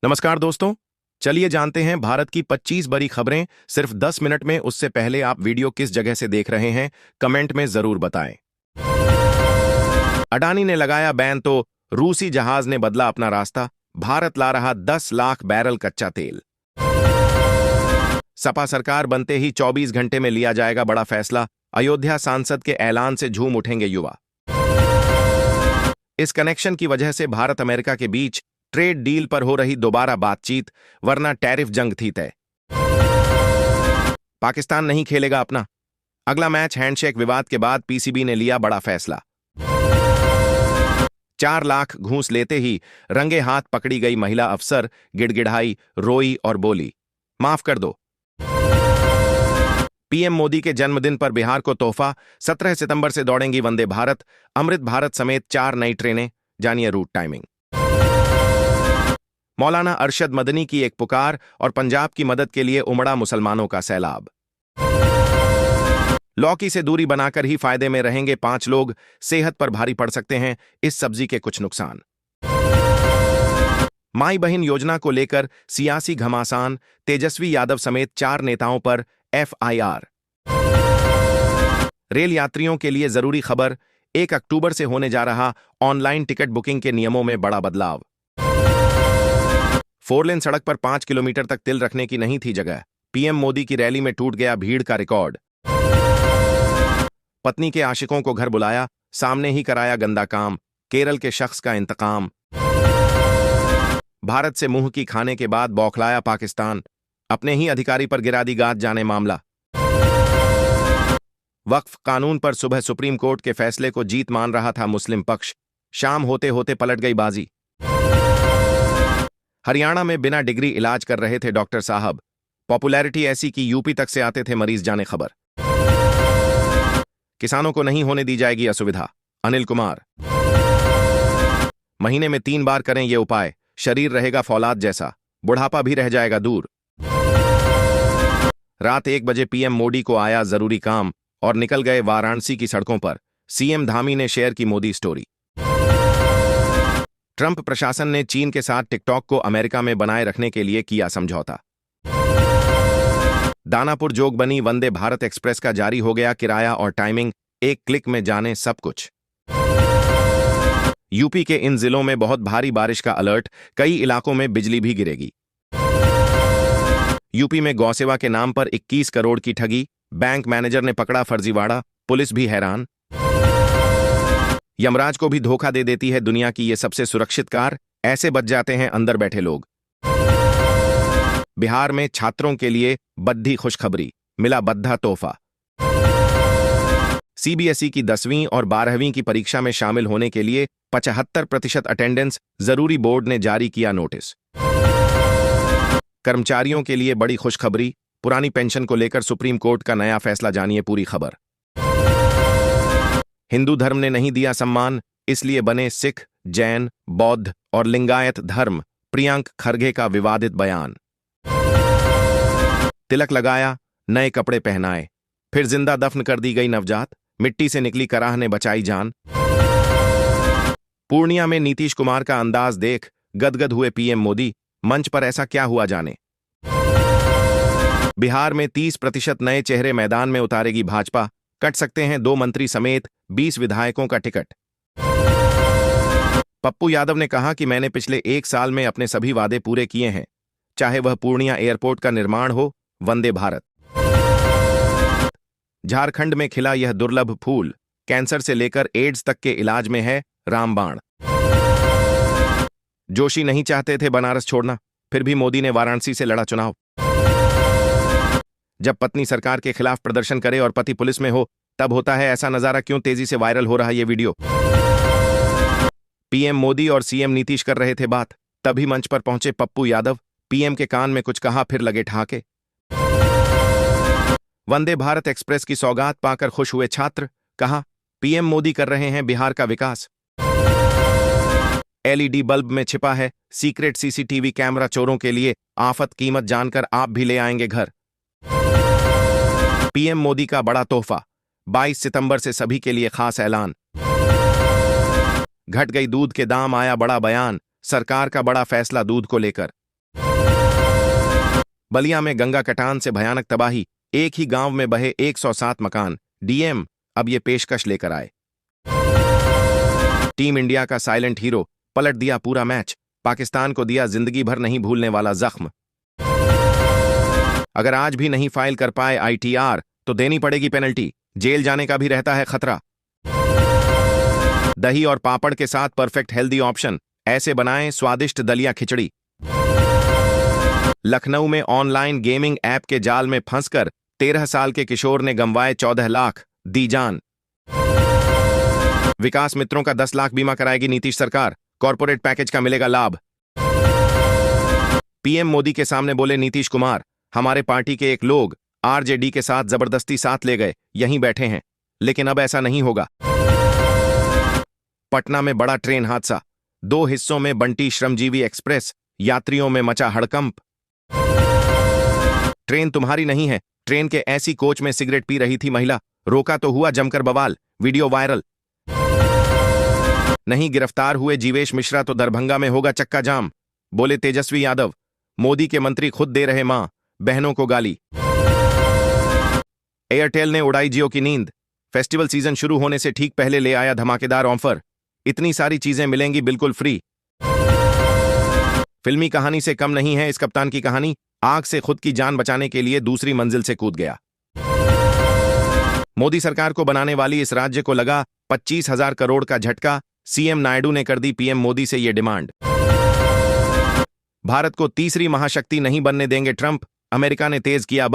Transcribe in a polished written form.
नमस्कार दोस्तों। चलिए जानते हैं भारत की 25 बड़ी खबरें सिर्फ 10 मिनट में। उससे पहले आप वीडियो किस जगह से देख रहे हैं कमेंट में जरूर बताएं। अडानी ने लगाया बैन तो रूसी जहाज ने बदला अपना रास्ता। भारत ला रहा 10 लाख बैरल कच्चा तेल। सपा सरकार बनते ही 24 घंटे में लिया जाएगा बड़ा फैसला। अयोध्या सांसद के ऐलान से झूम उठेंगे युवा। इस कनेक्शन की वजह से भारत अमेरिका के बीच ट्रेड डील पर हो रही दोबारा बातचीत, वरना टैरिफ जंग थी तय। पाकिस्तान नहीं खेलेगा अपना अगला मैच। हैंडशेक विवाद के बाद पीसीबी ने लिया बड़ा फैसला। 4 लाख घूस लेते ही रंगे हाथ पकड़ी गई महिला अफसर। गिड़गिड़ाई, रोई और बोली, माफ कर दो। पीएम मोदी के जन्मदिन पर बिहार को तोहफा। 17 सितंबर से दौड़ेंगी वंदे भारत, अमृत भारत समेत 4 नई ट्रेनें। जानिए रूट टाइमिंग। मौलाना अरशद मदनी की एक पुकार और पंजाब की मदद के लिए उमड़ा मुसलमानों का सैलाब। लौकी से दूरी बनाकर ही फायदे में रहेंगे 5 लोग। सेहत पर भारी पड़ सकते हैं इस सब्जी के कुछ नुकसान। माई बहन योजना को लेकर सियासी घमासान। तेजस्वी यादव समेत 4 नेताओं पर एफआईआर। रेल यात्रियों के लिए जरूरी खबर। 1 अक्टूबर से होने जा रहा ऑनलाइन टिकट बुकिंग के नियमों में बड़ा बदलाव। 4 लेन सड़क पर 5 किलोमीटर तक तिल रखने की नहीं थी जगह। पीएम मोदी की रैली में टूट गया भीड़ का रिकॉर्ड। पत्नी के आशिकों को घर बुलाया, सामने ही कराया गंदा काम। केरल के शख्स का इंतकाम। भारत से मुंह की खाने के बाद बौखलाया पाकिस्तान। अपने ही अधिकारी पर गिरा दी गाज, जाने मामला। वक्फ कानून पर सुबह सुप्रीम कोर्ट के फैसले को जीत मान रहा था मुस्लिम पक्ष। शाम होते होते पलट गई बाजी। हरियाणा में बिना डिग्री इलाज कर रहे थे डॉक्टर साहब। पॉपुलैरिटी ऐसी कि यूपी तक से आते थे मरीज, जाने खबर। किसानों को नहीं होने दी जाएगी असुविधा, अनिल कुमार। महीने में 3 बार करें ये उपाय, शरीर रहेगा फौलाद जैसा, बुढ़ापा भी रह जाएगा दूर। रात 1 बजे पीएम मोदी को आया जरूरी काम और निकल गए वाराणसी की सड़कों पर। सीएम धामी ने शेयर की मोदी स्टोरी। ट्रंप प्रशासन ने चीन के साथ टिकटॉक को अमेरिका में बनाए रखने के लिए किया समझौता। दानापुर जोगबनी वंदे भारत एक्सप्रेस का जारी हो गया किराया और टाइमिंग। 1 क्लिक में जाने सब कुछ। यूपी के इन जिलों में बहुत भारी बारिश का अलर्ट। कई इलाकों में बिजली भी गिरेगी। यूपी में गौसेवा के नाम पर 21 करोड़ की ठगी। बैंक मैनेजर ने पकड़ा फर्जीवाड़ा, पुलिस भी हैरान। यमराज को भी धोखा दे देती है दुनिया की ये सबसे सुरक्षित कार। ऐसे बच जाते हैं अंदर बैठे लोग। बिहार में छात्रों के लिए बद्धी खुशखबरी, मिला बद्धा तोहफा। सीबीएसई की 10वीं और 12वीं की परीक्षा में शामिल होने के लिए 75% अटेंडेंस जरूरी, बोर्ड ने जारी किया नोटिस। कर्मचारियों के लिए बड़ी खुशखबरी। पुरानी पेंशन को लेकर सुप्रीम कोर्ट का नया फैसला, जानिए पूरी खबर। हिंदू धर्म ने नहीं दिया सम्मान, इसलिए बने सिख, जैन, बौद्ध और लिंगायत धर्म। प्रियंक खरगे का विवादित बयान। तिलक लगाया, नए कपड़े पहनाए, फिर जिंदा दफन कर दी गई नवजात। मिट्टी से निकली कराह ने बचाई जान। पूर्णिया में नीतीश कुमार का अंदाज देख गदगद हुए पीएम मोदी। मंच पर ऐसा क्या हुआ जाने। बिहार में 30% नए चेहरे मैदान में उतारेगी भाजपा। कट सकते हैं 2 मंत्री समेत 20 विधायकों का टिकट। पप्पू यादव ने कहा कि मैंने पिछले 1 साल में अपने सभी वादे पूरे किए हैं, चाहे वह पूर्णिया एयरपोर्ट का निर्माण हो, वंदे भारत। झारखंड में खिला यह दुर्लभ फूल। कैंसर से लेकर एड्स तक के इलाज में है रामबाण। जोशी नहीं चाहते थे बनारस छोड़ना, फिर भी मोदी ने वाराणसी से लड़ा चुनाव। जब पत्नी सरकार के खिलाफ प्रदर्शन करे और पति पुलिस में हो, तब होता है ऐसा नजारा। क्यों तेजी से वायरल हो रहा ये वीडियो। पीएम मोदी और सीएम नीतीश कर रहे थे बात, तभी मंच पर पहुंचे पप्पू यादव। पीएम के कान में कुछ कहा, फिर लगे ठहाके। वंदे भारत एक्सप्रेस की सौगात पाकर खुश हुए छात्र। कहा, पीएम मोदी कर रहे हैं बिहार का विकास। एलईडी बल्ब में छिपा है सीक्रेट सीसीटीवी कैमरा। चोरों के लिए आफत, कीमत जानकर आप भी ले आएंगे घर। पीएम मोदी का बड़ा तोहफा। 22 सितंबर से सभी के लिए खास ऐलान। घट गई दूध के दाम, आया बड़ा बयान। सरकार का बड़ा फैसला दूध को लेकर। बलिया में गंगा कटान से भयानक तबाही, एक ही गांव में बहे 107 मकान। डीएम अब ये पेशकश लेकर आए। टीम इंडिया का साइलेंट हीरो पलट दिया पूरा मैच, पाकिस्तान को दिया जिंदगी भर नहीं भूलने वाला जख्म। अगर आज भी नहीं फाइल कर पाए आईटीआर तो देनी पड़ेगी पेनल्टी, जेल जाने का भी रहता है खतरा। दही और पापड़ के साथ परफेक्ट हेल्दी ऑप्शन, ऐसे बनाएं स्वादिष्ट दलिया खिचड़ी। लखनऊ में ऑनलाइन गेमिंग ऐप के जाल में फंसकर 13 साल के किशोर ने गंवाए 14 लाख, दी जान। विकास मित्रों का 10 लाख बीमा कराएगी नीतीश सरकार, कॉर्पोरेट पैकेज का मिलेगा लाभ। पीएम मोदी के सामने बोले नीतीश कुमार, हमारे पार्टी के एक लोग आरजेडी के साथ जबरदस्ती साथ ले गए, यहीं बैठे हैं, लेकिन अब ऐसा नहीं होगा। पटना में बड़ा ट्रेन हादसा, 2 हिस्सों में बंटी श्रमजीवी एक्सप्रेस, यात्रियों में मचा हड़कंप। ट्रेन तुम्हारी नहीं है, ट्रेन के ऐसी कोच में सिगरेट पी रही थी महिला, रोका तो हुआ जमकर बवाल, वीडियो वायरल। नहीं गिरफ्तार हुए जीवेश मिश्रा तो दरभंगा में होगा चक्का जाम, बोले तेजस्वी यादव। मोदी के मंत्री खुद दे रहे मां बहनों को गाली। एयरटेल ने उड़ाई जियो की नींद, फेस्टिवल सीजन शुरू होने से ठीक पहले ले आया धमाकेदार ऑफर, इतनी सारी चीजें मिलेंगी बिल्कुल फ्री। फिल्मी कहानी से कम नहीं है इस कप्तान की कहानी, आग से खुद की जान बचाने के लिए दूसरी मंजिल से कूद गया। मोदी सरकार को बनाने वाली इस राज्य को लगा 25,000 करोड़ का झटका, सीएम नायडू ने कर दी पीएम मोदी से ये डिमांड। भारत को तीसरी महाशक्ति नहीं बनने देंगे ट्रंप, अमेरिका ने तेज किया